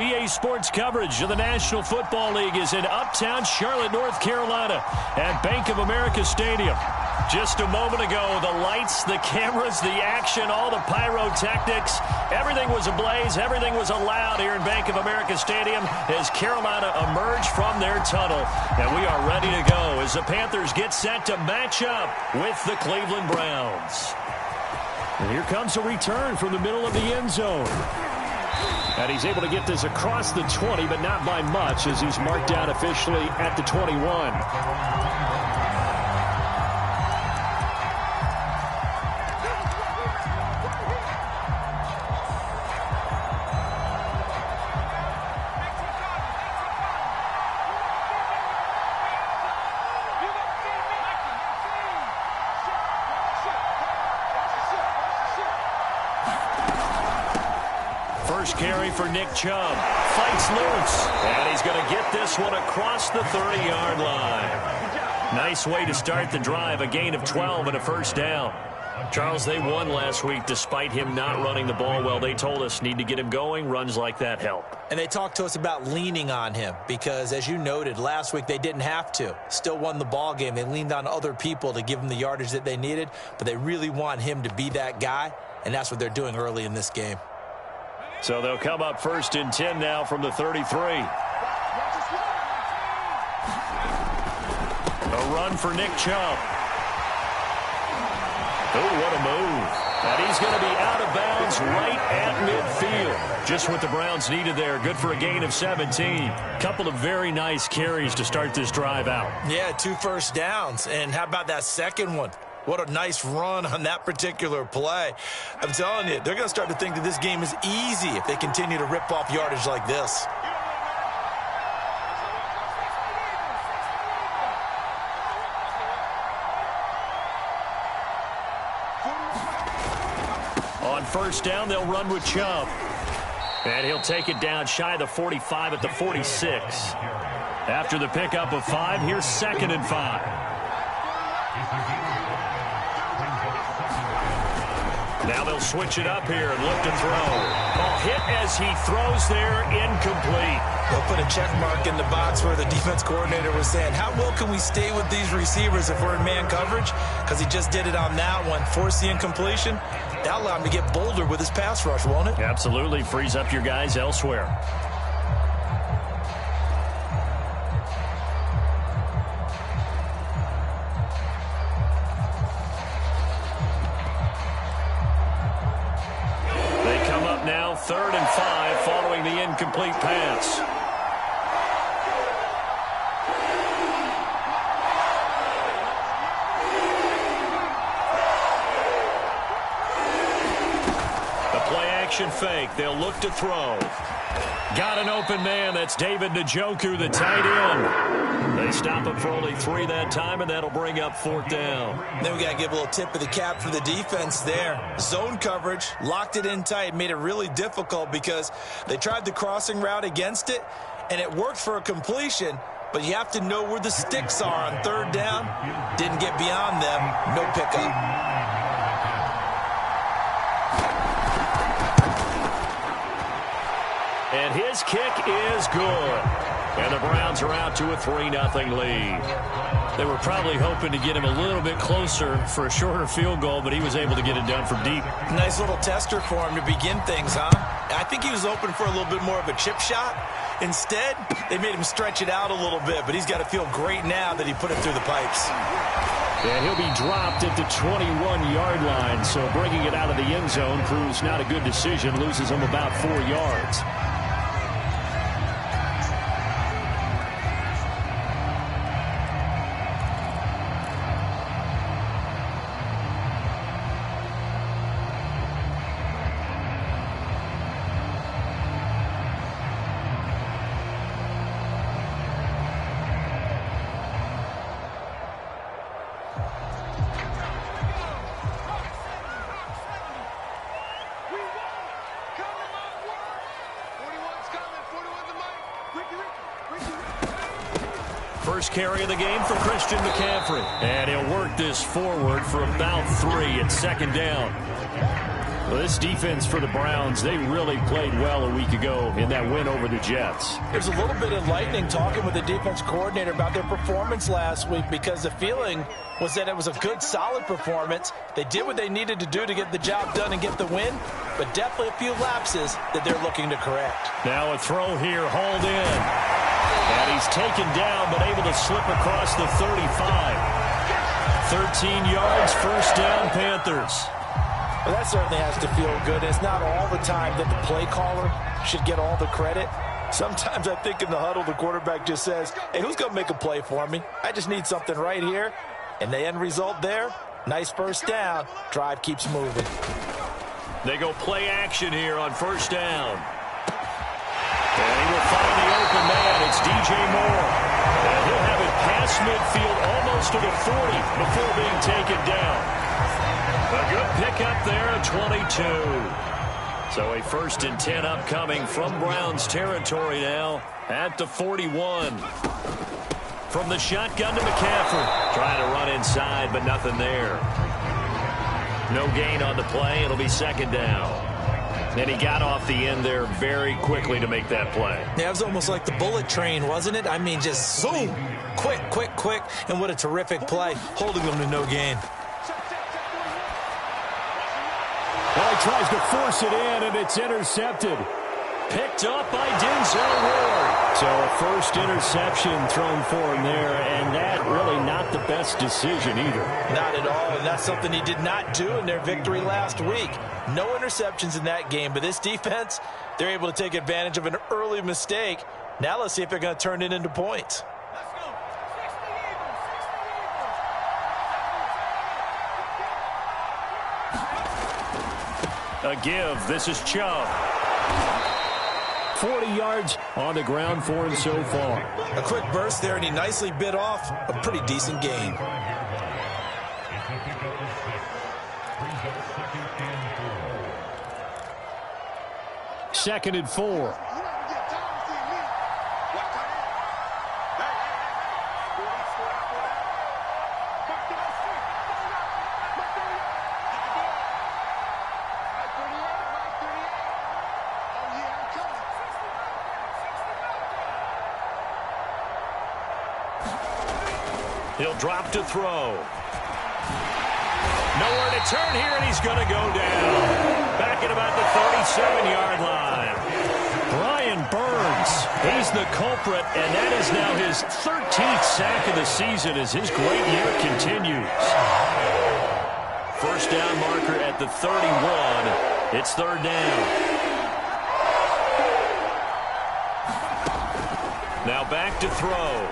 EA Sports coverage of the National Football League is in uptown Charlotte, North Carolina at Bank of America Stadium. Just a moment ago, the lights, the cameras, the action, all the pyrotechnics, everything was ablaze, everything was allowed here in Bank of America Stadium as Carolina emerged from their tunnel. And we are ready to go as the Panthers get set to match up with the Cleveland Browns. And here comes a return from the middle of the end zone. And he's able to get this across the 20, but not by much as he's marked down officially at the 21. First carry for Nick Chubb. Fights loose. And he's going to get this one across the 30-yard line. Nice way to start the drive. A gain of 12 and a first down. Charles, they won last week despite him not running the ball well. They told us need to get him going. Runs like that help. And they talked to us about leaning on him because, as you noted, last week they didn't have to. Still won the ball game. They leaned on other people to give them the yardage that they needed, but they really want him to be that guy, and that's what they're doing early in this game. So they'll come up first and 10 now from the 33. A run for Nick Chubb. Oh, what a move. And he's going to be out of bounds right at midfield. Just what the Browns needed there. Good for a gain of 17. Couple of very nice carries to start this drive out. Yeah, 2 first downs. And how about that second one? What a nice run on that particular play. I'm telling you, they're going to start to think that this game is easy if they continue to rip off yardage like this. On first down, they'll run with Chubb. And he'll take it down shy of the 45 at the 46. After the pickup of 5, here's 2nd and 5. Now they'll switch it up here and look to throw. Ball hit as he throws there, incomplete. They'll put a check mark in the box where the defense coordinator was saying, how well can we stay with these receivers if we're in man coverage? Because he just did it on that one. Force the incompletion. That'll allow him to get bolder with his pass rush, won't it? Absolutely. Frees up your guys elsewhere. Now 3rd and 5 following the incomplete pass. The play action fake. They'll look to throw. Got an open man. That's David Njoku, the tight end. They stop him for only 3 that time, and that'll bring up 4th down. Then we got to give a little tip of the cap for the defense there. Zone coverage, locked it in tight, made it really difficult because they tried the crossing route against it, and it worked for a completion, but you have to know where the sticks are on 3rd down. Didn't get beyond them. No pickup. And his kick is good. And the Browns are out to a 3-0 lead. They were probably hoping to get him a little bit closer for a shorter field goal, but he was able to get it done from deep. Nice little tester for him to begin things, huh? I think he was open for a little bit more of a chip shot. Instead, they made him stretch it out a little bit, but he's got to feel great now that he put it through the pipes. And he'll be dropped at the 21-yard line, so bringing it out of the end zone proves not a good decision, loses him about 4 yards. First carry of the game for Christian McCaffrey. And he'll work this forward for about 3 at 2nd down. Well, this defense for the Browns, they really played well a week ago in that win over the Jets. There's a little bit of lightning talking with the defense coordinator about their performance last week because the feeling was that it was a good, solid performance. They did what they needed to do to get the job done and get the win, but definitely a few lapses that they're looking to correct. Now a throw here, hauled in. And he's taken down, but able to slip across the 35. 13 yards, first down, Panthers. Well, that certainly has to feel good. It's not all the time that the play caller should get all the credit. Sometimes I think in the huddle, the quarterback just says, hey, who's going to make a play for me? I just need something right here. And the end result there, nice first down. Drive keeps moving. They go play action here on first down. And he will find the open man. It's DJ Moore. And he'll have it past midfield almost to the 40 before being taken down. A good pickup there at 22. So a 1st and 10 upcoming from Browns territory now at the 41. From the shotgun to McCaffrey. Trying to run inside, but nothing there. No gain on the play. It'll be 2nd down. And he got off the end there very quickly to make that play. Yeah, it was almost like the bullet train, wasn't it? I mean, just zoom. Quick, quick, quick. And what a terrific play, holding them to no gain. Well, he tries to force it in, and it's intercepted. Picked up by Denzel Ward. So a first interception thrown for him there, and that really not the best decision either. Not at all, and that's something he did not do in their victory last week. No interceptions in that game, but this defense, they're able to take advantage of an early mistake. Now let's see if they're going to turn it into points. A give. This is Chubb. 40 yards on the ground for him so far. A quick burst there, and he nicely bit off a pretty decent gain. Second and 4. He'll drop to throw. Nowhere to turn here, and he's going to go down. Back at about the 37-yard line. Brian Burns, he's the culprit, and that is now his 13th sack of the season as his great year continues. First down marker at the 31. It's 3rd down. Now back to throw.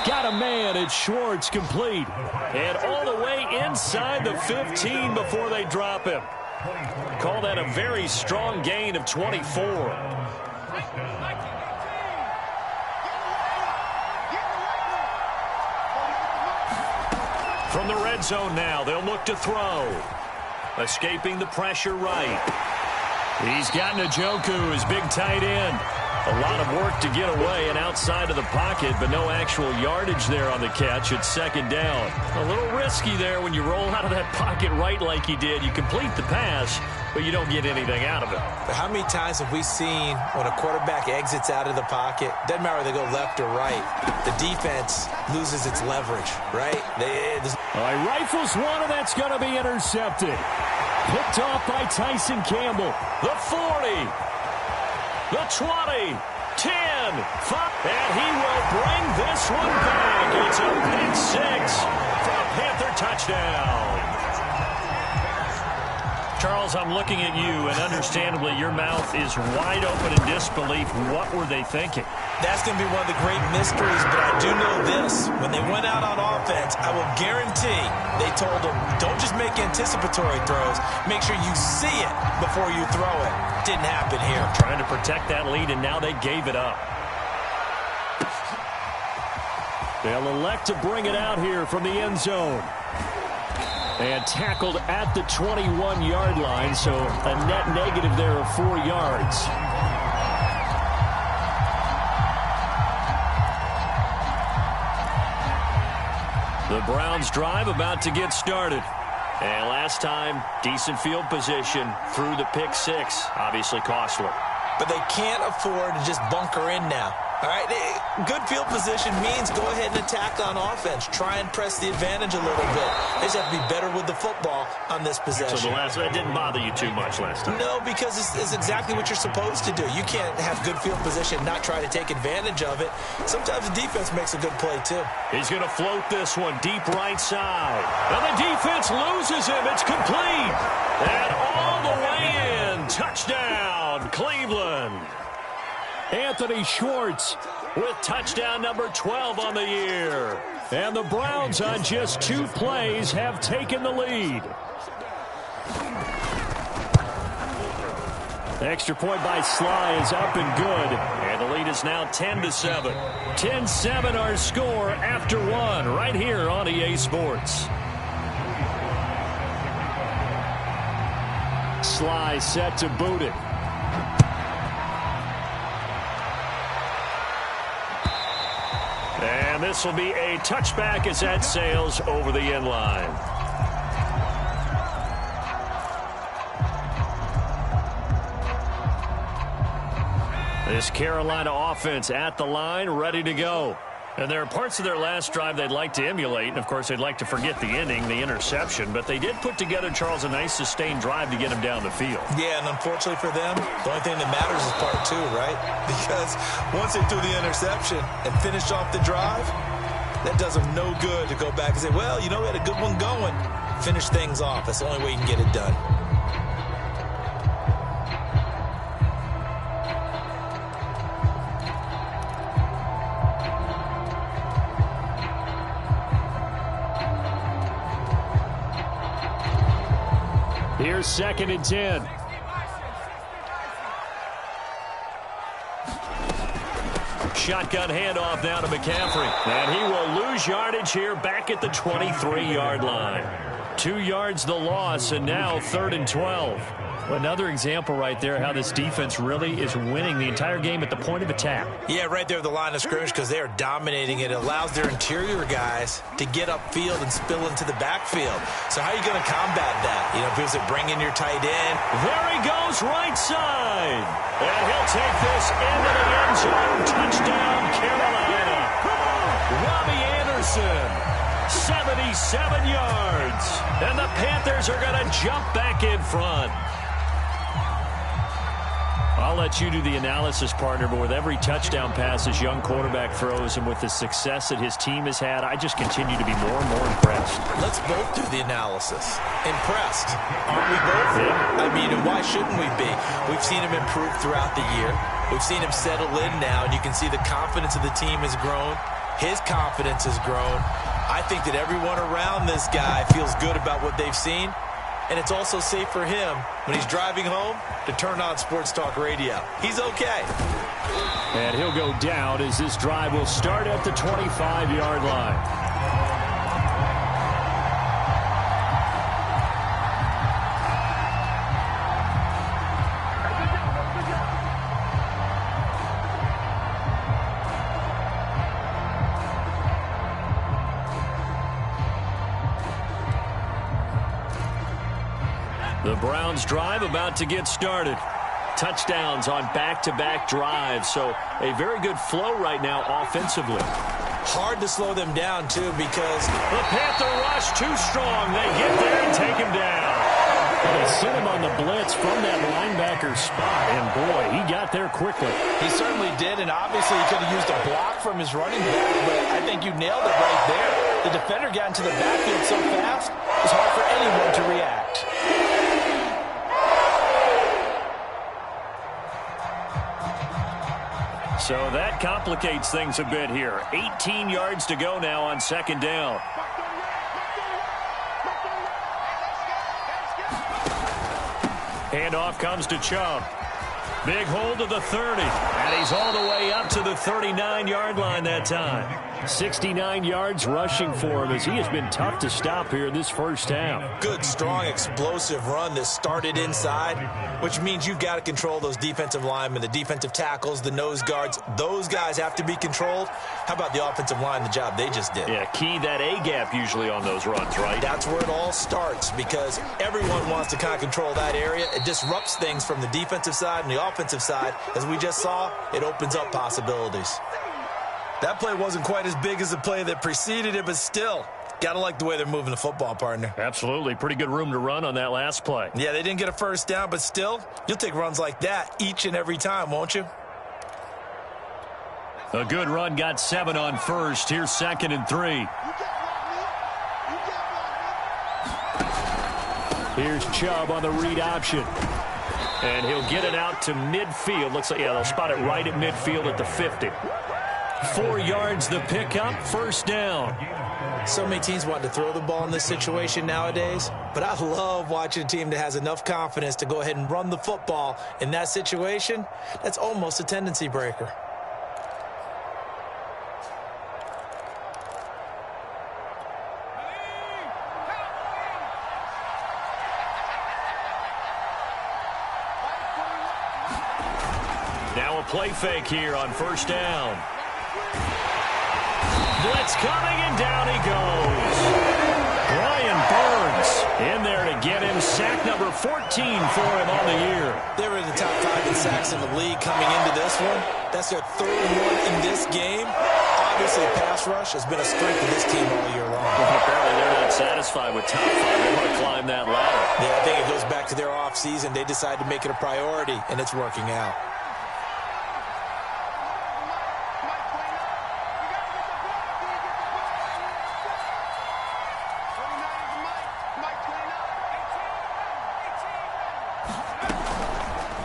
Got a man, it's Schwartz, complete. And all the way inside the 15 before they drop him. Call that a very strong gain of 24. From the red zone now, they'll look to throw. Escaping the pressure right. He's got Njoku, his big tight end. A lot of work to get away and outside of the pocket, but no actual yardage there on the catch. It's 2nd down. A little risky there when you roll out of that pocket right like he did. You complete the pass, but you don't get anything out of it. But how many times have we seen when a quarterback exits out of the pocket, doesn't matter whether they go left or right, the defense loses its leverage, right? All right, rifles one, and that's going to be intercepted. Picked off by Tyson Campbell. The 40. The 20, 10, 5, and he will bring this one back. It's a pick 6 for a Panther touchdown. Charles, I'm looking at you, and understandably, your mouth is wide open in disbelief. What were they thinking? That's going to be one of the great mysteries, but I do know this. When they went out on offense, I will guarantee they told them, don't just make anticipatory throws. Make sure you see it before you throw it. Didn't happen here. Trying to protect that lead, and now they gave it up. They'll elect to bring it out here from the end zone. And tackled at the 21-yard line, so a net negative there of 4 yards. The Browns drive about to get started. And last time, decent field position through the pick six. Obviously costly. But they can't afford to just bunker in now. All right, good field position means go ahead and attack on offense. Try and press the advantage a little bit. They just have to be better with the football on this possession. So that didn't bother you too much last time? No, because it's exactly what you're supposed to do. You can't have good field position and not try to take advantage of it. Sometimes the defense makes a good play, too. He's going to float this one deep right side. And the defense loses him. It's complete. And all the way in. Touchdown, Cleveland. Anthony Schwartz with touchdown number 12 on the year. And the Browns on just 2 plays have taken the lead. Extra point by Sly is up and good. And the lead is now 10-7. 10-7 our score after 1 right here on EA Sports. Sly set to boot it. And this will be a touchback as that sails over the end line. This Carolina offense at the line, ready to go. And there are parts of their last drive they'd like to emulate. And, of course, they'd like to forget the ending, the interception. But they did put together, Charles, a nice sustained drive to get him down the field. Yeah, and unfortunately for them, the only thing that matters is part 2, right? Because once they threw the interception and finished off the drive, that does them no good to go back and say, well, you know, we had a good one going. Finish things off. That's the only way you can get it done. Here's 2nd and 10. Shotgun handoff now to McCaffrey. And he will lose yardage here back at the 23-yard line. 2 yards the loss, and now 3rd and 12. Another example right there how this defense really is winning the entire game at the point of attack. Yeah, right there at the line of scrimmage because they are dominating it. It allows their interior guys to get upfield and spill into the backfield. So how are you going to combat that? You know, because they bring in your tight end. There he goes right side. And he'll take this into the end zone. Touchdown, Carolina. Robbie Anderson, 77 yards. And the Panthers are going to jump back in front. I'll let you do the analysis, partner, but with every touchdown pass this young quarterback throws and with the success that his team has had, I just continue to be more and more impressed. Let's both do the analysis. Impressed. Aren't we both? Yeah. I mean, and why shouldn't we be? We've seen him improve throughout the year. We've seen him settle in now, and you can see the confidence of the team has grown. His confidence has grown. I think that everyone around this guy feels good about what they've seen. And it's also safe for him when he's driving home to turn on Sports Talk Radio. He's okay. And he'll go down as this drive will start at the 25-yard line. The Browns drive about to get started. Touchdowns on back-to-back drives, so a very good flow right now offensively. Hard to slow them down, too, because the Panther rush too strong. They get there and take him down. They sent him on the blitz from that linebacker spot, and boy, he got there quickly. He certainly did, and obviously he could have used a block from his running back, but I think you nailed it right there. The defender got into the backfield so fast, it was hard for anyone to react. So that complicates things a bit here. 18 yards to go now on 2nd down. Handoff comes to Chubb. Big hold to the 30. And he's all the way up to the 39-yard line that time. 69 yards rushing for him as he has been tough to stop here in this first half. Good, strong, explosive run that started inside, which means you've got to control those defensive linemen, the defensive tackles, the nose guards. Those guys have to be controlled. How about the offensive line, the job they just did? Yeah, key that A-gap usually on those runs, right? That's where it all starts because everyone wants to kind of control that area. It disrupts things from the defensive side and the offensive side. As we just saw, it opens up possibilities. That play wasn't quite as big as the play that preceded it, but still, got to like the way they're moving the football, partner. Absolutely. Pretty good room to run on that last play. Yeah, they didn't get a first down, but still, you'll take runs like that each and every time, won't you? A good run got 7 on first. Here's 2nd and 3. Here's Chubb on the read option. And he'll get it out to midfield. Looks like, yeah, they'll spot it right at midfield at the 50. 4 yards the pickup, first down. So many teams want to throw the ball in this situation nowadays, but I love watching a team that has enough confidence to go ahead and run the football in that situation. That's almost a tendency breaker. Now a play fake here on first down. Blitz coming, and down he goes. Brian Burns in there to get him. Sack number 14 for him on the year. They were in the top 5 in sacks in the league coming into this one. That's their 3rd one in this game. Obviously, pass rush has been a strength of this team all year long. Well, apparently they're not satisfied with top 5. They want to climb that ladder. Yeah, I think it goes back to their offseason. They decided to make it a priority, and it's working out.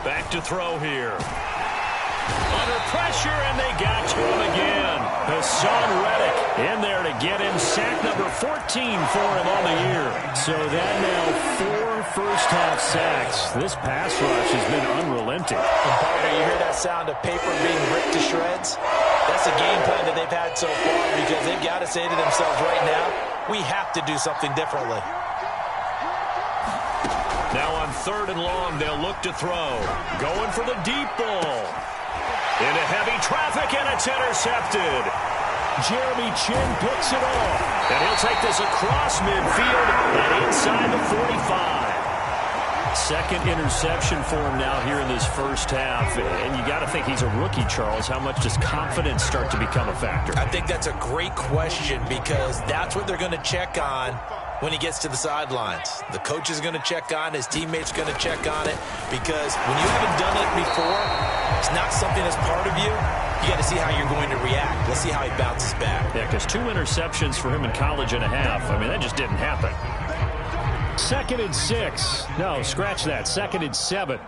Back to throw here. Under pressure, and they got to him again. Hassan Reddick in there to get him. Sack number 14 for him on the year. So that now 4 first-half sacks. This pass rush has been unrelenting. And partner, you hear that sound of paper being ripped to shreds? That's the game plan that they've had so far because they've got to say to themselves right now, we have to do something differently. Now on 3rd and long, they'll look to throw. Going for the deep ball. Into heavy traffic, and it's intercepted. Jeremy Chin picks it off. And he'll take this across midfield and inside the 45. 2nd interception for him now here in this first half. And you got to think he's a rookie, Charles. How much does confidence start to become a factor? I think that's a great question because that's what they're going to check on when he gets to the sidelines. The coach is going to check on, his teammates are going to check on it because when you haven't done it before, it's not something that's part of you. You got to see how you're going to react. Let's see how he bounces back. Yeah, because 2 interceptions for him in college and a half. I mean, that just didn't happen. 2nd and 6. No, scratch that. 2nd and 7.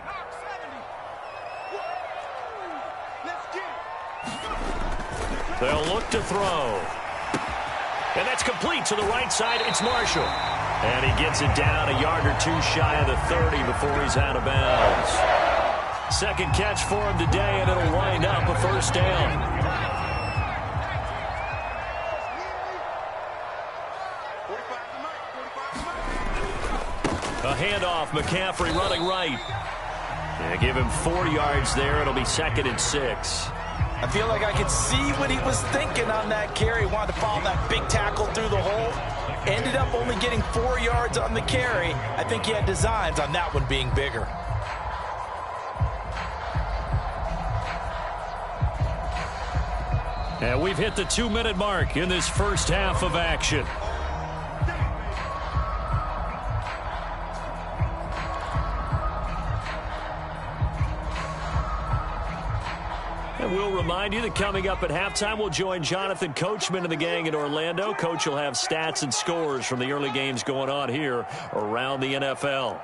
They'll look to throw. And that's complete to the right side. It's Marshall. And he gets it down a yard or 2 shy of the 30 before he's out of bounds. 2nd catch for him today, and it'll wind up a first down. A handoff, McCaffrey running right. Yeah, give him 4 yards there. It'll be 2nd and 6. I feel like I could see what he was thinking on that carry. He wanted to follow that big tackle through the hole. Ended up only getting 4 yards on the carry. I think he had designs on that one being bigger. And we've hit the 2-minute mark in this first half of action. And we'll remind you that coming up at halftime, we'll join Jonathan Coachman and the gang in Orlando. Coach will have stats and scores from the early games going on here around the NFL.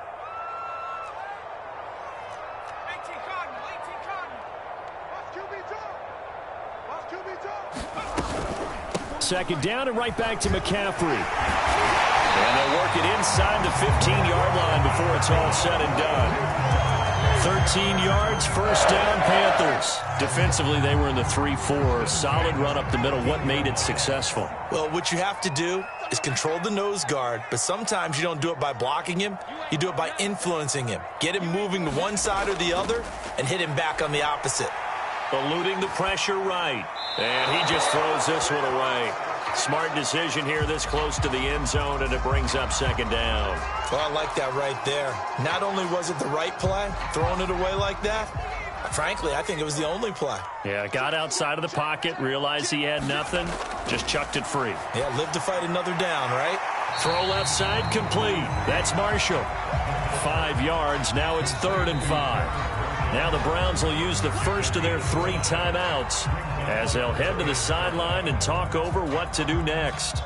2nd down and right back to McCaffrey. And they'll work it inside the 15-yard line before it's all said and done. 13 yards, first down, Panthers. Defensively, they were in the 3-4. Solid run up the middle. What made it successful? Well, what you have to do is control the nose guard, but sometimes you don't do it by blocking him. You do it by influencing him. Get him moving to one side or the other and hit him back on the opposite. Eluding the pressure right. And he just throws this one away. Smart decision here this close to the end zone, and it brings up second down. Well, I like that right there. Not only was it the right play, throwing it away like that, frankly, I think it was the only play. Yeah, got outside of the pocket, realized he had nothing, just chucked it free. Yeah, live to fight another down, right? Throw left side complete. That's Marshall. 5 yards. Now it's 3rd and 5. Now the Browns will use the first of their 3 timeouts as they'll head to the sideline and talk over what to do next.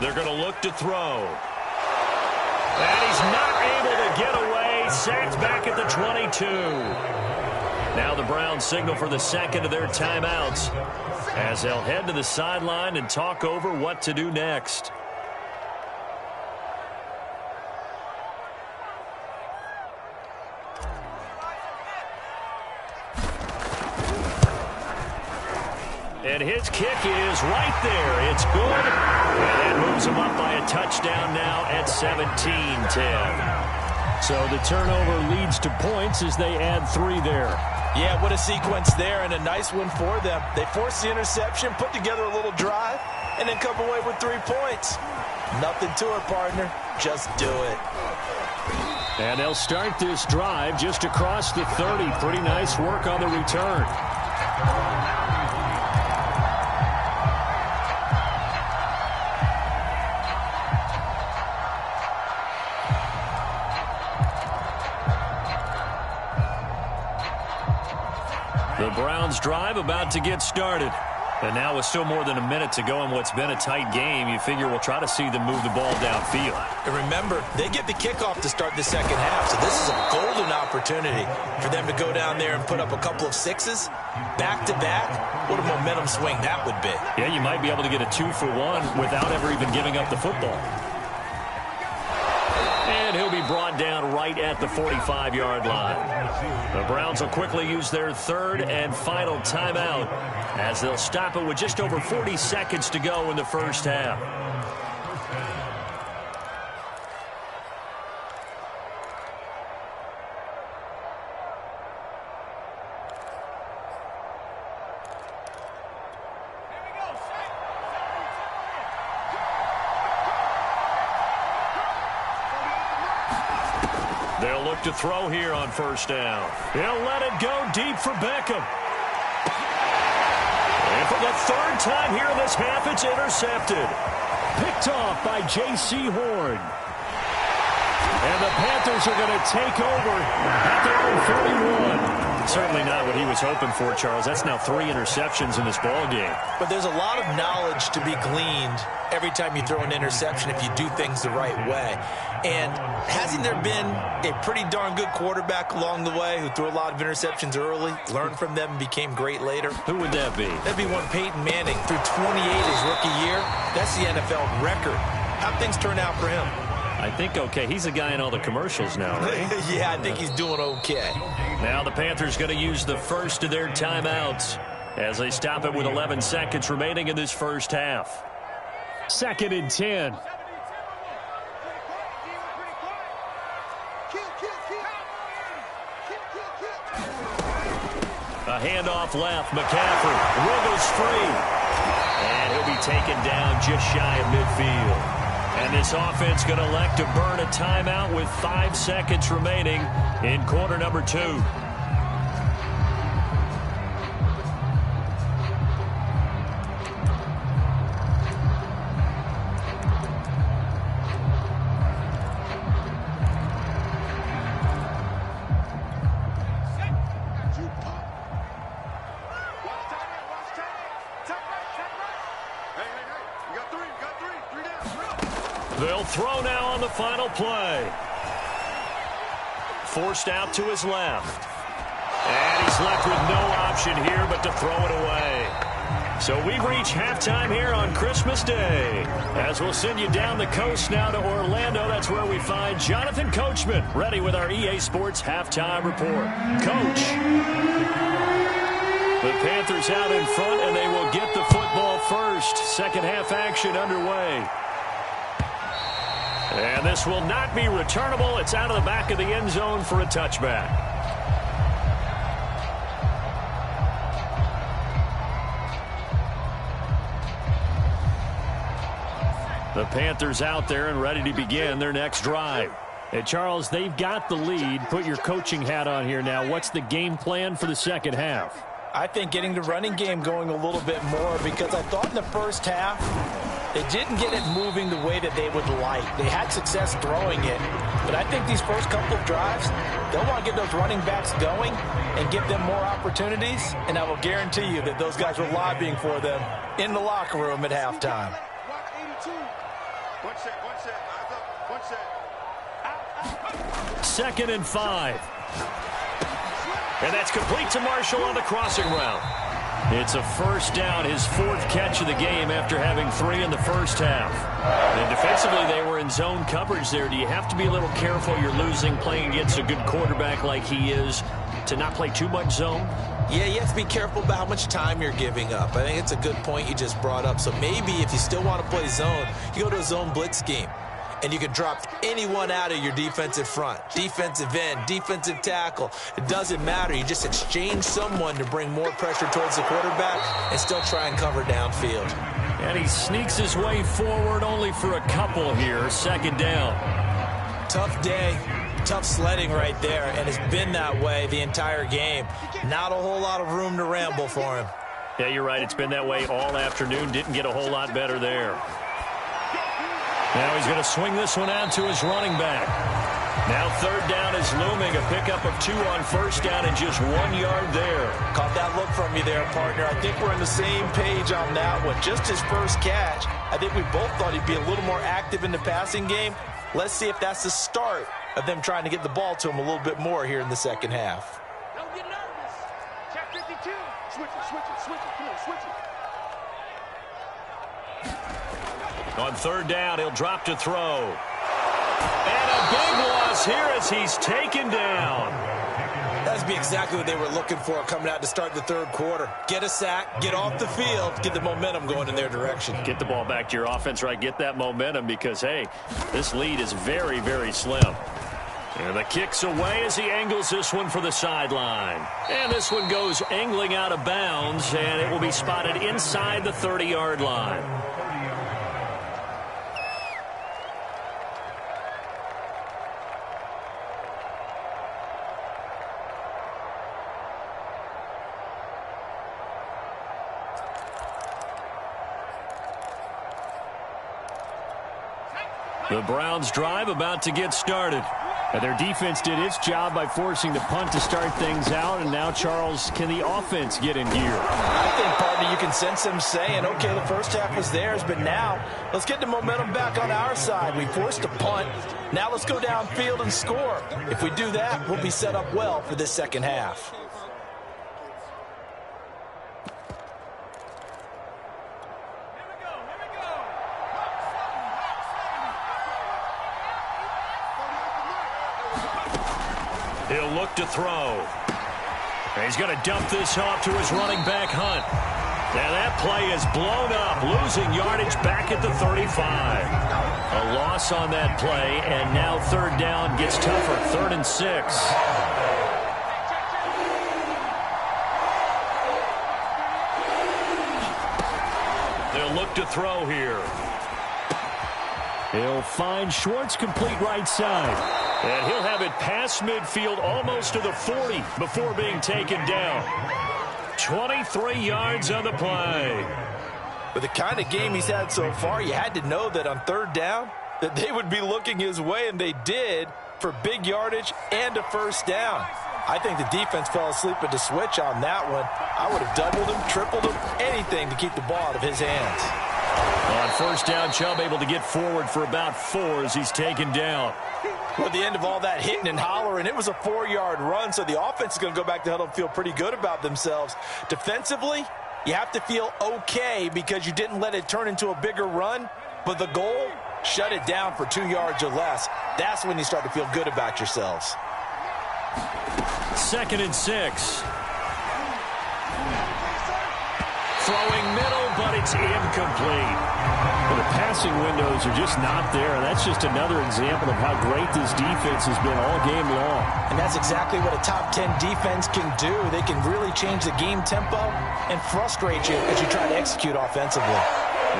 They're going to look to throw. And he's not able to get away. Sacked back at the 22. Now the Browns signal for the second of their timeouts as they'll head to the sideline and talk over what to do next. And his kick is right there. It's good. And that moves him up by a touchdown now at 17-10. So the turnover leads to points as they add 3 there. Yeah, what a sequence there, and a nice one for them. They forced the interception, put together a little drive, and then come away with 3 points. Nothing to it, partner. Just do it. And they'll start this drive just across the 30. Pretty nice work on the return. The Browns drive about to get started. And now with still more than a minute to go in what's been a tight game, you figure we'll try to see them move the ball downfield. And remember, they get the kickoff to start the second half, so this is a golden opportunity for them to go down there and put up a couple of 6s back-to-back. What a momentum swing that would be. Yeah, you might be able to get a 2-for-1 without ever even giving up the football. And he'll be brought down right at the 45-yard line. The Browns will quickly use their 3rd and final timeout as they'll stop it with just over 40 seconds to go in the first half. They'll look to throw here on first down. He'll let it go deep for Beckham. And for the 3rd time here in this half, it's intercepted. Picked off by J.C. Horn. And the Panthers are going to take over at their own 41. Certainly not what he was hoping for, Charles. That's now 3 interceptions in this ball game. But there's a lot of knowledge to be gleaned every time you throw an interception if you do things the right way. And hasn't there been a pretty darn good quarterback along the way who threw a lot of interceptions early, learned from them, and became great later? Who would that be? That'd be one Peyton Manning. Threw 28 his rookie year. That's the NFL record. How'd things turn out for him? I think okay. He's a guy in all the commercials now, right? Yeah, I think he's doing okay. Now the Panthers going to use the first of their timeouts as they stop it with 11 seconds remaining in this first half. 2nd and 10. A handoff left. McCaffrey wiggles free. And he'll be taken down just shy of midfield. And this offense going to elect to burn a timeout with 5 seconds remaining in quarter number 2. They'll throw now on the final play. Forced out to his left. And he's left with no option here but to throw it away. So we've reached halftime here on Christmas Day. As we'll send you down the coast now to Orlando, that's where we find Jonathan Coachman, ready with our EA Sports Halftime Report. Coach. The Panthers out in front, and they will get the football first. Second half action underway. And this will not be returnable. It's out of the back of the end zone for a touchback. The Panthers out there and ready to begin their next drive. Hey, Charles, they've got the lead. Put your coaching hat on here now. What's the game plan for the second half? I think getting the running game going a little bit more, because I thought in the first half they didn't get it moving the way that they would like. They had success throwing it, but I think these first couple of drives, they'll want to get those running backs going and give them more opportunities, and I will guarantee you that those guys were lobbying for them in the locker room at halftime. Second and 5. And that's complete to Marshall on the crossing route. It's a first down, his fourth catch of the game after having 3 in the first half. And defensively, they were in zone coverage there. Do you have to be a little careful? You're losing playing against a good quarterback like he is to not play too much zone? Yeah, you have to be careful about how much time you're giving up. I think it's a good point you just brought up. So maybe if you still want to play zone, you go to a zone blitz scheme. And you can drop anyone out of your defensive front, defensive end, defensive tackle. It doesn't matter. You just exchange someone to bring more pressure towards the quarterback and still try and cover downfield. And he sneaks his way forward only for a couple here. Second down. Tough day, tough sledding right there, and it's been that way the entire game. Not a whole lot of room to ramble for him. Yeah, you're right. It's been that way all afternoon. Didn't get a whole lot better there. Now he's going to swing this one out to his running back. Now third down is looming. A pickup of 2 on first down and just 1 yard there. Caught that look from you there, partner. I think we're on the same page on that one. Just his first catch. I think we both thought he'd be a little more active in the passing game. Let's see if that's the start of them trying to get the ball to him a little bit more here in the second half. Don't get nervous. Check 52. Switch it, switch it, switch it. Come on, switch it. On third down, he'll drop to throw. And a big loss here as he's taken down. That'd be exactly what they were looking for coming out to start the third quarter. Get a sack, get off the field, get the momentum going in their direction. Get the ball back to your offense, right? Get that momentum because, hey, this lead is very, very slim. And the kick's away as he angles this one for the sideline. And this one goes angling out of bounds, and it will be spotted inside the 30-yard line. The Browns' drive about to get started. And their defense did its job by forcing the punt to start things out. And now, Charles, can the offense get in gear? I think, partner, you can sense them saying, okay, the first half was theirs, but now let's get the momentum back on our side. We forced a punt. Now let's go downfield and score. If we do that, we'll be set up well for this second half. He'll look to throw. And he's going to dump this off to his running back, Hunt. And that play is blown up, losing yardage back at the 35. A loss on that play, and now third down gets tougher. 3rd and 6. They'll look to throw here. He'll find Schwartz complete right side. And he'll have it past midfield almost to the 40 before being taken down. 23 yards on the play. With the kind of game he's had so far, you had to know that on third down that they would be looking his way, and they did, for big yardage and a first down. I think the defense fell asleep at the switch on that one. I would have doubled him, tripled him, anything to keep the ball out of his hands. On first down, Chubb able to get forward for about 4 as he's taken down. Well, at the end of all that hitting and hollering, it was a 4-yard run, so the offense is going to go back to huddle and feel pretty good about themselves. Defensively, You have to feel okay because you didn't let it turn into a bigger run, but the goal, shut it down for 2 yards or less. That's when you start to feel good about yourselves. 2nd and 6. Throwing middle, but it's incomplete. Well, the passing windows are just not there. That's just another example of how great this defense has been all game long. And that's exactly what a top 10 defense can do. They can really change the game tempo and frustrate you as you try to execute offensively.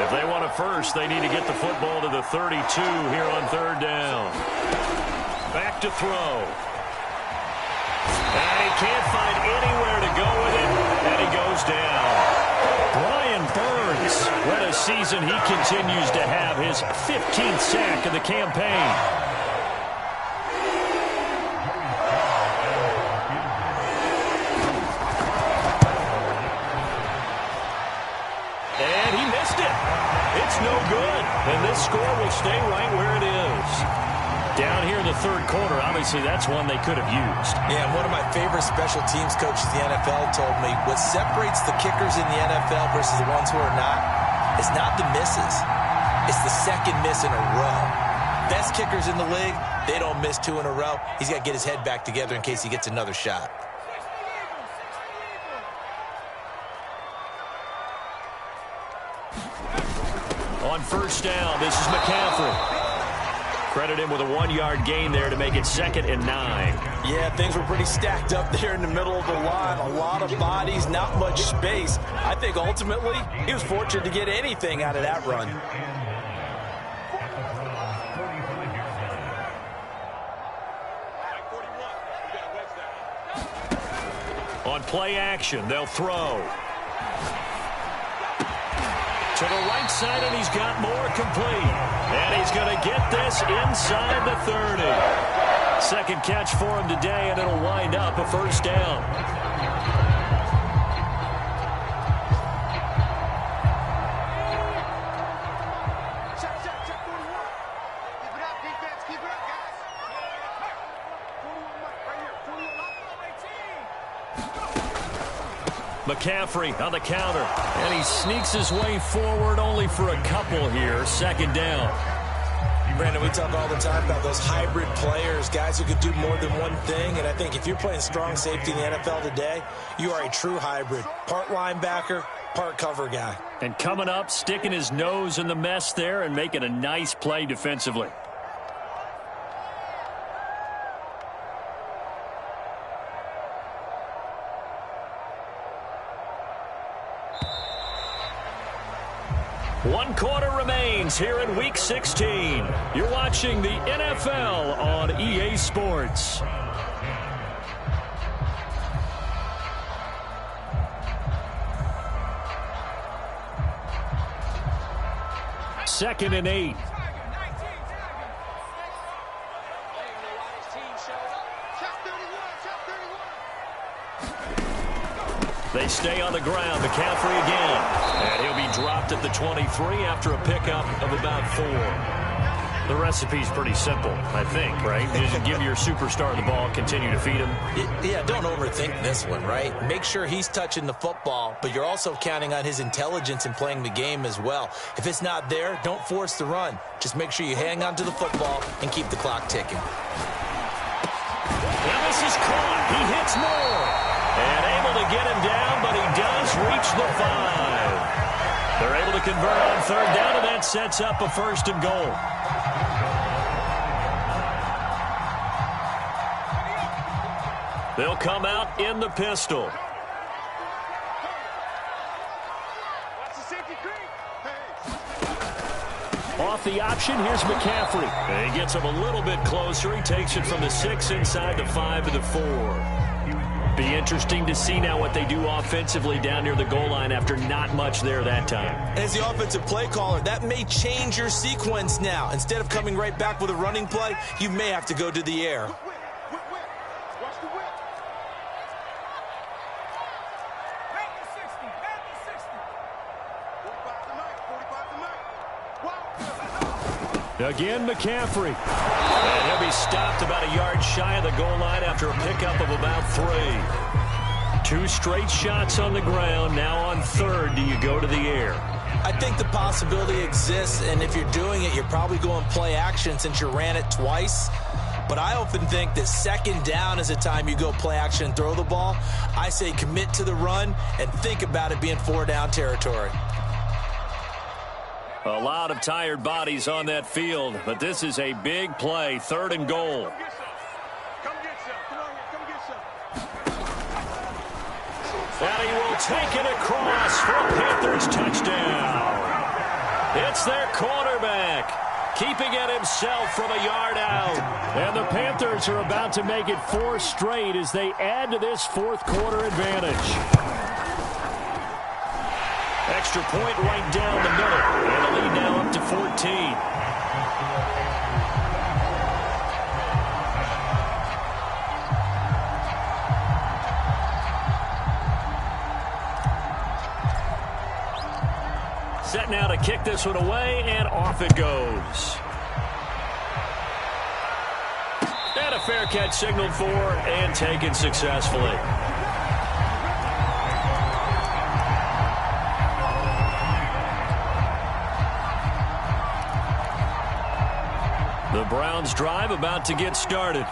If they want a first, they need to get the football to the 32 here on 3rd down. Back to throw. And he can't find anywhere to go with it, and he goes down. Brian Burns, what a season he continues to have, his 15th sack of the campaign. And he missed it. It's no good. And this score will stay right where it is. Down here in the 3rd quarter, obviously that's one they could have used. Yeah, and one of my favorite special teams coaches in the NFL told me what separates the kickers in the NFL versus the ones who are not is not the misses. It's the second miss in a row. Best kickers in the league, they don't miss 2 in a row. He's got to get his head back together in case he gets another shot. On 1st down, this is McCaffrey. Credit him with a 1-yard gain there to make it 2nd and 9. Yeah, things were pretty stacked up there in the middle of the line. A lot of bodies, not much space. I think ultimately he was fortunate to get anything out of that run. On play action, they'll throw. To the right side, and he's got more complete. And he's going to get this inside the 30. 2nd catch for him today, and it'll wind up a 1st down. Check, 41. Keep it up, defense. Keep it up, guys. 41, right here. 41, McCaffrey on the counter, and he sneaks his way forward only for a couple here. 2nd down. Brandon, we talk all the time about those hybrid players, guys who could do more than one thing, and I think if you're playing strong safety in the NFL today, you are a true hybrid. Part linebacker, part cover guy. And coming up, sticking his nose in the mess there and making a nice play defensively. One quarter remains here in Week 16. You're watching the NFL on EA Sports. Second and 8. They stay on the ground. McCaffrey again. And he'll be dropped at the 23 after a pickup of about 4. The recipe's pretty simple, I think, right? You just give your superstar the ball, continue to feed him. Yeah, don't overthink this one, right? Make sure he's touching the football, but you're also counting on his intelligence in playing the game as well. If it's not there, don't force the run. Just make sure you hang on to the football and keep the clock ticking. Now this is caught. He hits more. And able to get him down, but he does reach the 5. They're able to convert on 3rd down, and that sets up a 1st and goal. They'll come out in the pistol. Off the option, here's McCaffrey. And he gets him a little bit closer. He takes it from the 6 inside the 5 to the 4. Be interesting to see now what they do offensively down near the goal line after not much there that time. As the offensive play caller, that may change your sequence now. Instead of coming right back with a running play, you may have to go to the air. Watch the whip. Back to 60. Back to 60. 45 to Mike. 45 to Mike. Wow. Again, McCaffrey. And he'll be stopped about a yard shy of the goal line after a pickup of about 3. 2 straight shots on the ground. Now on 3rd, do you go to the air? I think the possibility exists, and if you're doing it, you're probably going play action since you ran it twice. But I often think that 2nd down is a time you go play action and throw the ball. I say commit to the run and think about it being 4-down territory. A lot of tired bodies on that field, but this is a big play, 3rd and goal. Come get some. Come on here. Come get some. And he will take it across for a Panthers touchdown. It's their quarterback, keeping it himself from a yard out. And the Panthers are about to make it 4 straight as they add to this 4th quarter advantage. Extra point right down the middle. And the lead now up to 14. Set now to kick this one away, and off it goes. And a fair catch signaled for and taken successfully. The Browns drive about to get started.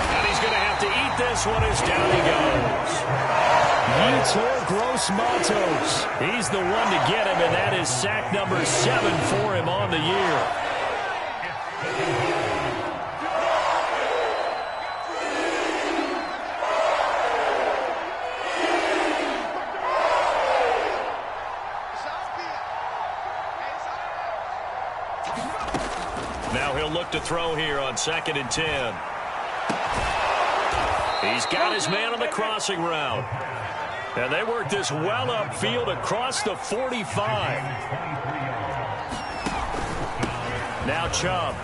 And he's going to have to eat this one as down he goes. Yetur Gross-Matos. He's the one to get him, and that is sack number 7 for him on the year. Now he'll look to throw here on 2nd and 10. He's got his man on the crossing route. And they work this well upfield across the 45. Now Chubb.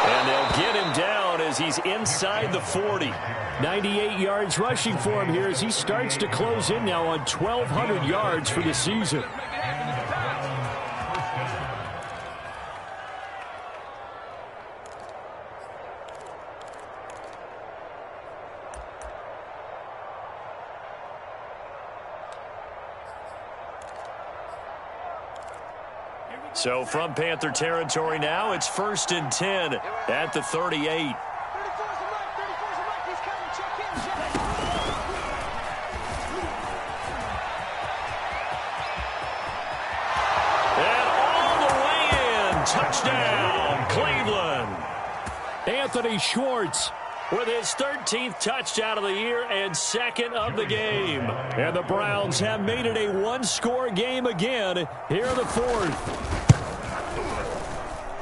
And they'll get him down as he's inside the 40. 98 yards rushing for him here as he starts to close in now on 1,200 yards for the season. So from Panther territory now, it's 1st and 10 at the 38. And all the way in, touchdown, Cleveland. Anthony Schwartz with his 13th touchdown of the year and 2nd of the game. And the Browns have made it a 1-score game again here in the 4th.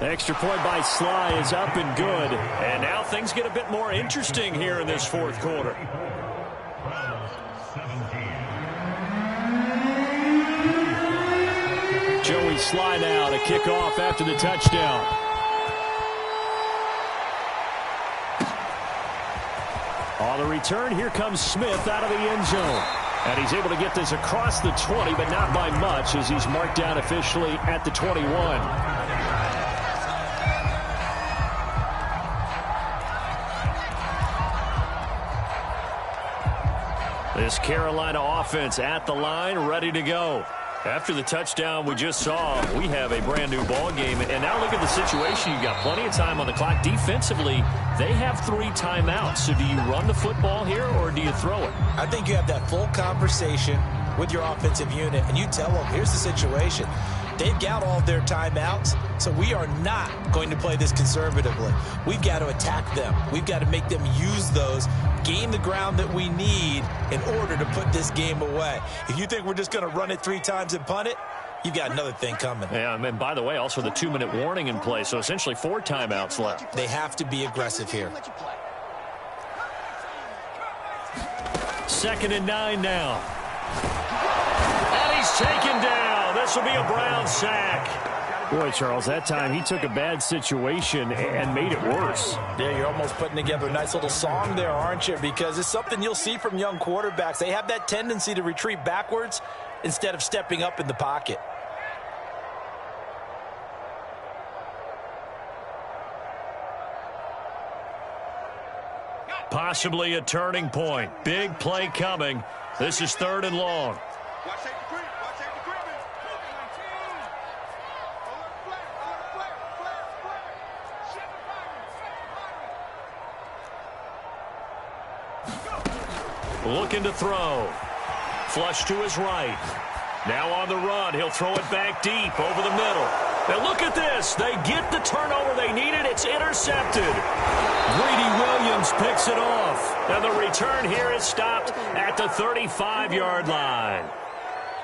Extra point by Sly is up and good. And now things get a bit more interesting here in this 4th quarter. Joey Sly now to kick off after the touchdown. On the return, here comes Smith out of the end zone. And he's able to get this across the 20, but not by much as he's marked down officially at the 21. This Carolina offense at the line, ready to go. After the touchdown we just saw, we have a brand new ball game. And now look at the situation. You've got plenty of time on the clock. Defensively, they have 3 timeouts. So do you run the football here or do you throw it? I think you have that full conversation with your offensive unit, and you tell them, here's the situation. They've got all of their timeouts, so we are not going to play this conservatively. We've got to attack them. We've got to make them use those, gain the ground that we need in order to put this game away. If you think we're just going to run it 3 times and punt it, you've got another thing coming. Yeah, and by the way, also the 2-minute warning in play, so essentially 4 timeouts left. They have to be aggressive here. 2nd and 9 now. And he's taken down. This will be a Brown sack. Boy, Charles, that time he took a bad situation and made it worse. Yeah, you're almost putting together a nice little song there, aren't you? Because it's something you'll see from young quarterbacks. They have that tendency to retreat backwards instead of stepping up in the pocket. Possibly a turning point. Big play coming. This is 3rd and long. Watch safety creep. Watch safety creeping. Looking to throw. Flush to his right. Now on the run. He'll throw it back deep over the middle. And look at this. They get the turnover they needed. It's intercepted. Greedy Williams picks it off. And the return here is stopped at the 35-yard line.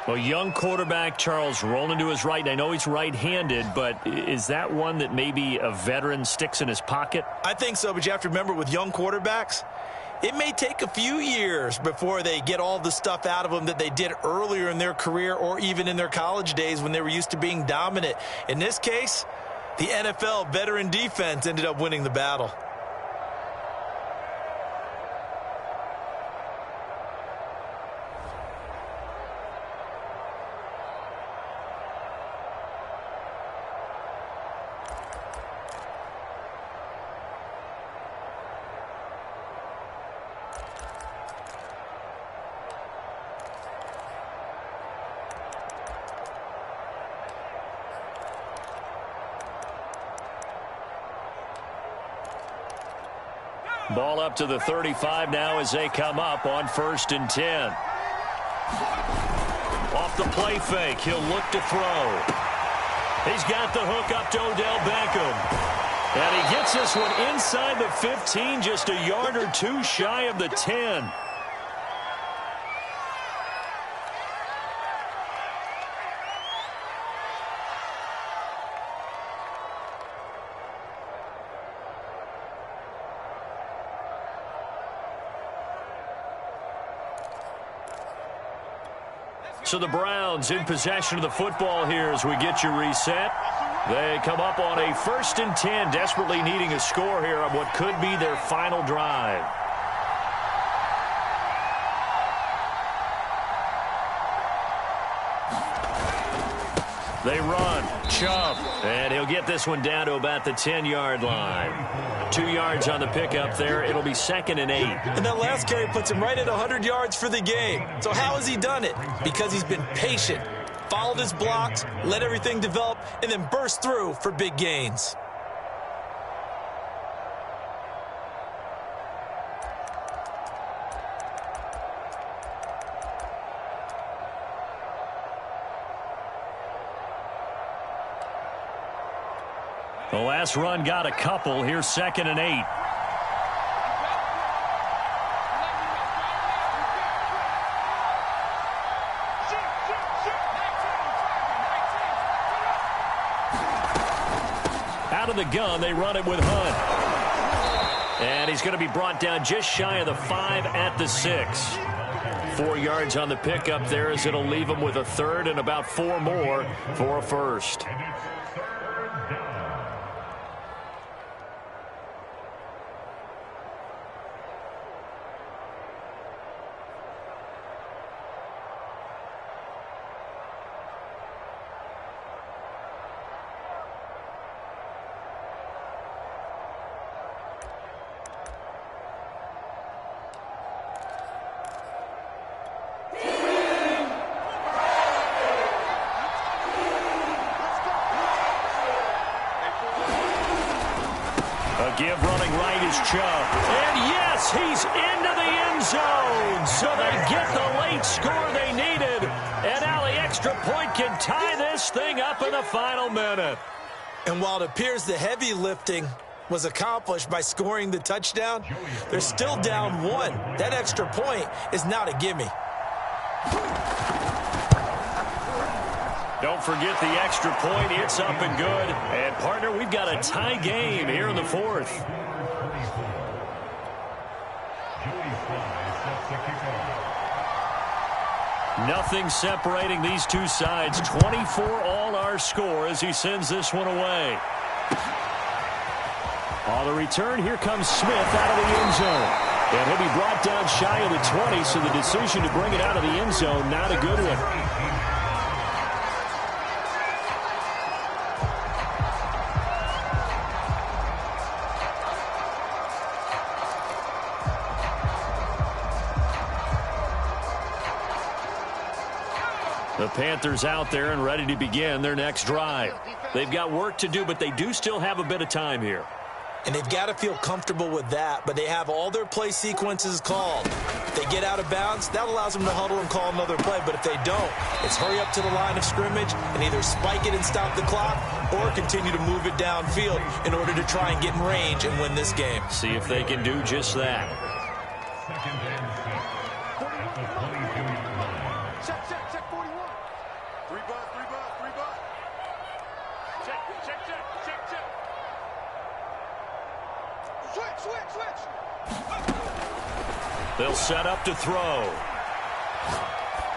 Well, young quarterback Charles rolling to his right. I know he's right-handed, but is that one that maybe a veteran sticks in his pocket? I think so, but you have to remember with young quarterbacks, it may take a few years before they get all the stuff out of them that they did earlier in their career or even in their college days when they were used to being dominant. In this case, the NFL veteran defense ended up winning the battle. Ball up to the 35 now as they come up on 1st and 10. Off the play fake, he'll look to throw. He's got the hook up to Odell Beckham. And he gets this one inside the 15, just a yard or two shy of the 10. So the Browns in possession of the football here as we get you reset. They come up on a 1st and 10, desperately needing a score here on what could be their final drive. They run. Chubb. And he'll get this one down to about the 10-yard line. 2 yards on the pickup there. It'll be 2nd and 8. And that last carry puts him right at 100 yards for the game. So how has he done it? Because he's been patient, followed his blocks, let everything develop, and then burst through for big gains. The last run got a couple. Here's 2nd and 8. Out of the gun, they run it with Hunt. And he's going to be brought down just shy of the 5 at the 6. 4 yards on the pickup there as it'll leave him with a 3rd and about 4 more for a 1st. Give running right is Chubb. And yes, he's into the end zone. So they get the late score they needed. And now the extra point can tie this thing up in the final minute. And while it appears the heavy lifting was accomplished by scoring the touchdown, they're still down 1. That extra point is not a gimme. Don't forget the extra point. It's up and good. And, partner, we've got a tie game here in the 4th. Nothing separating these two sides. 24 all our score as he sends this one away. On the return, here comes Smith out of the end zone. And he'll be brought down shy of the 20, so the decision to bring it out of the end zone, not a good one. The Panthers out there and ready to begin their next drive. They've got work to do, but they do still have a bit of time here. And they've got to feel comfortable with that, but they have all their play sequences called. If they get out of bounds, that allows them to huddle and call another play, but if they don't, it's hurry up to the line of scrimmage and either spike it and stop the clock or continue to move it downfield in order to try and get in range and win this game. See if they can do just that. Check 41. 3 bucks. Check. Switch. They'll set up to throw.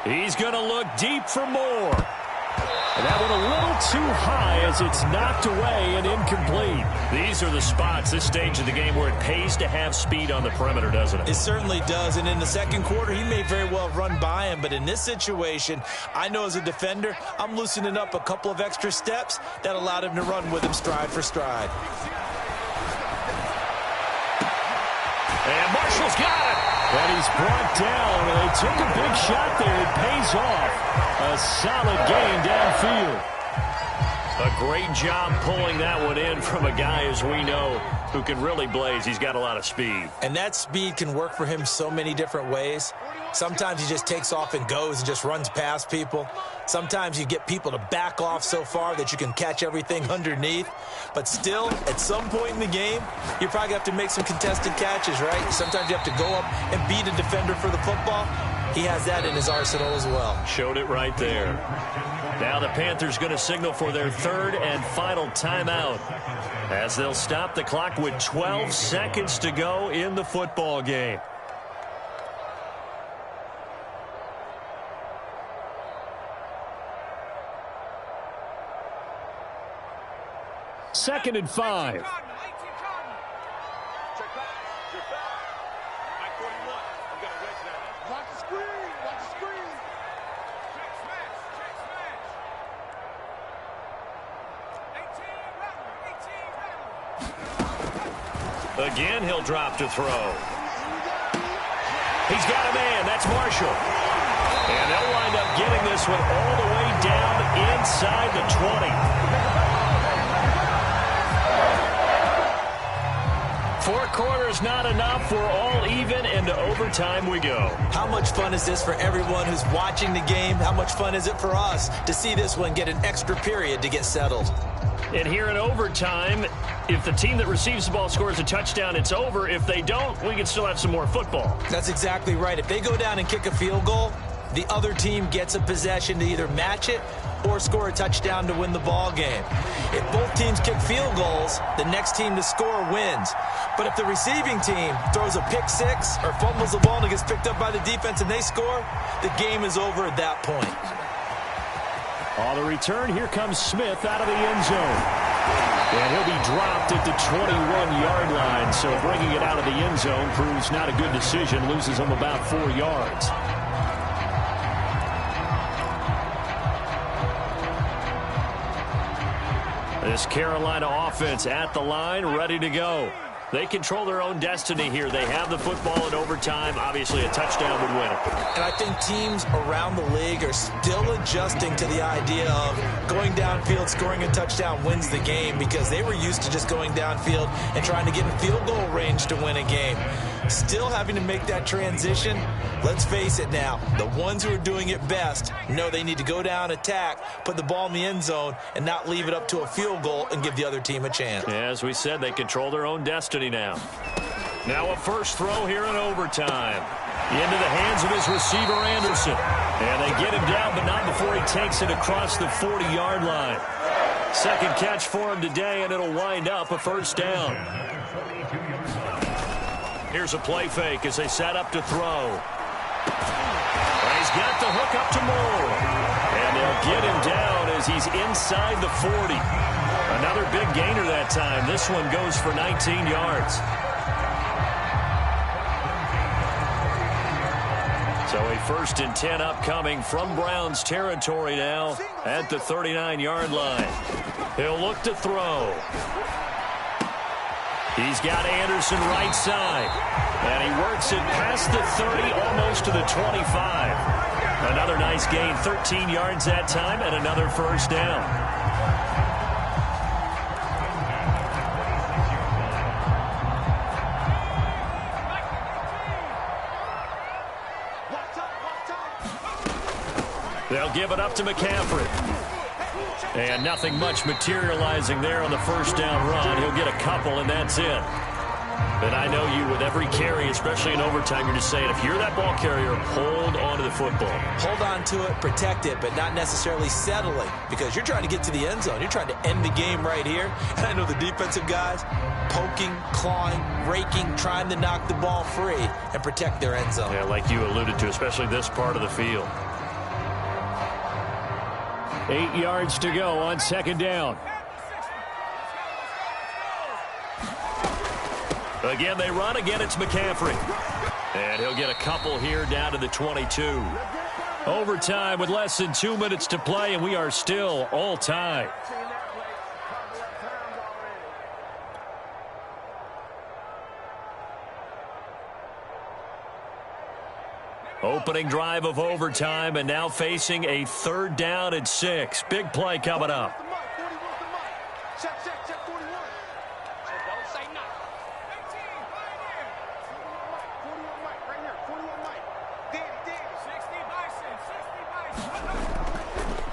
He's going to look deep for more. And that one a little too high as it's knocked away and incomplete. These are the spots, this stage of the game, where it pays to have speed on the perimeter, doesn't it? It certainly does, and in the second quarter, he may very well run by him, but in this situation, I know as a defender, I'm loosening up a couple of extra steps that allowed him to run with him stride for stride. And Marshall's got it. And he's brought down, and they took a big shot there. It pays off. A solid gain downfield. A great job pulling that one in from a guy, as we know, who can really blaze. He's got a lot of speed. And that speed can work for him so many different ways. Sometimes he just takes off and goes and just runs past people. Sometimes you get people to back off so far that you can catch everything underneath. But still, at some point in the game, you probably have to make some contested catches, right? Sometimes you have to go up and beat a defender for the football. He has that in his arsenal as well. Showed it right there. Now the Panthers going to signal for their third and final timeout as they'll stop the clock with 12 seconds to go in the football game. Second and 5. Check back. Mike 41. We got a wedge now. Watch the screen. Check smash. 18 rattle. Again, he'll drop to throw. He's got a man. That's Marshall. And they'll wind up getting this one all the way down inside the 20. 4 quarters not enough. We're all even, and to overtime we go. How much fun is this for everyone who's watching the game? How much fun is it for us to see this one get an extra period to get settled? And here in overtime, if the team that receives the ball scores a touchdown, it's over. If they don't, we can still have some more football. That's exactly right. If they go down and kick a field goal, the other team gets a possession to either match it or score a touchdown to win the ball game. If both teams kick field goals, the next team to score wins. But if the receiving team throws a pick six or fumbles the ball and it gets picked up by the defense and they score, the game is over at that point. On the return, here comes Smith out of the end zone. And he'll be dropped at the 21-yard line. So bringing it out of the end zone proves not a good decision. Loses him about 4 yards. This Carolina offense at the line, ready to go. They control their own destiny here. They have the football in overtime. Obviously, a touchdown would win it. And I think teams around the league are still adjusting to the idea of going downfield, scoring a touchdown wins the game, because they were used to just going downfield and trying to get in field goal range to win a game. Still having to make that transition. Let's face it now, the ones who are doing it best know they need to go down, attack, put the ball in the end zone, and not leave it up to a field goal and give the other team a chance. As we said, they control their own destiny now. Now a first throw here in overtime. Into the hands of his receiver, Anderson. And they get him down, but not before he takes it across the 40-yard line. Second catch for him today, and it'll wind up a first down. Here's a play fake as they set up to throw. And he's got the hook up to Moore. And they'll get him down as he's inside the 40. Another big gainer that time. This one goes for 19 yards. So a 1st and 10 upcoming from Browns territory now at the 39-yard line. He'll look to throw. He's got Anderson right side. And he works it past the 30, almost to the 25. Another nice gain, 13 yards that time, and another first down. They'll give it up to McCaffrey. And nothing much materializing there on the first down run. He'll get a couple, and that's it. But I know you, with every carry, especially in overtime, you're just saying, if you're that ball carrier, hold on to the football. Hold on to it, protect it, but not necessarily settling, because you're trying to get to the end zone. You're trying to end the game right here. And I know the defensive guys poking, clawing, raking, trying to knock the ball free and protect their end zone. Yeah, like you alluded to, especially this part of the field. 8 yards to go on second down. Again, they run. Again, it's McCaffrey. And he'll get a couple here down to the 22. Overtime with less than 2 minutes to play, and we are still all tied. Opening drive of overtime, and now facing a 3rd down and 6. Big play coming up.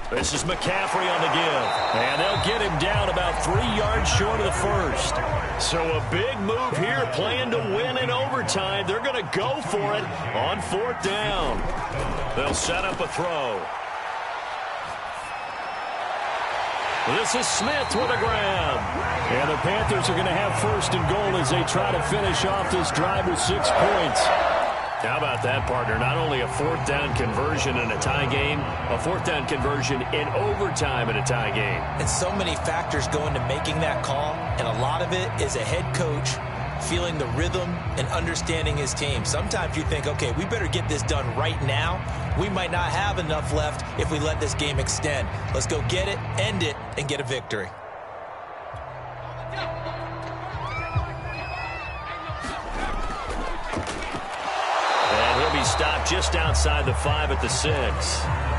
This is McCaffrey on the give. And they'll get him down about 3 yards short of the first. So a big move here, playing to win in overtime. They're going to go for it on 4th down. They'll set up a throw. This is Smith with a grab. And the Panthers are going to have 1st and goal as they try to finish off this drive with 6 points. How about that, partner? Not only a 4th down conversion in a tie game, a 4th down conversion in overtime in a tie game. And so many factors go into making that call, and a lot of it is a head coach feeling the rhythm and understanding his team. Sometimes you think, okay, we better get this done right now. We might not have enough left if we let this game extend. Let's go get it, end it, and get a victory. Stopped just outside the 5 at the 6.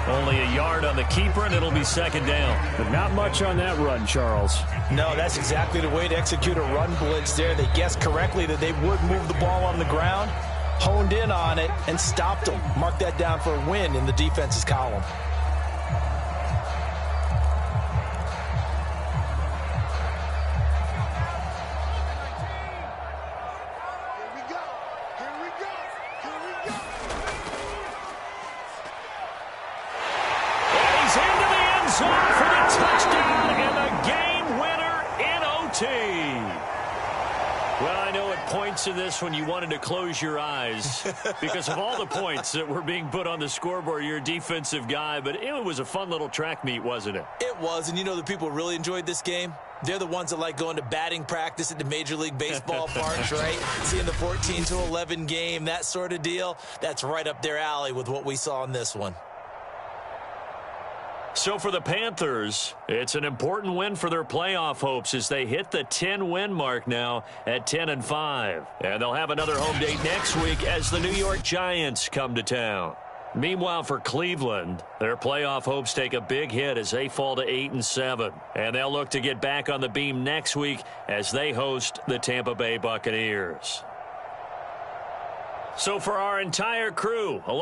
Only a yard on the keeper, and it'll be 2nd down. But not much on that run, Charles. No, that's exactly the way to execute a run blitz there. They guessed correctly that they would move the ball on the ground, honed in on it, and stopped them. Mark that down for a win in the defense's column. To this when you wanted to close your eyes because of all the points that were being put on the scoreboard. You're a defensive guy, but it was a fun little track meet, wasn't it? It was, and you know the people really enjoyed this game? They're the ones that like going to batting practice at the Major League Baseball parks, right? Seeing the 14-11 game, that sort of deal. That's right up their alley with what we saw in this one. So for the Panthers, it's an important win for their playoff hopes as they hit the 10-win mark now at 10-5. And they'll have another home date next week as the New York Giants come to town. Meanwhile, for Cleveland, their playoff hopes take a big hit as they fall to 8-7. And they'll look to get back on the beam next week as they host the Tampa Bay Buccaneers. So for our entire crew,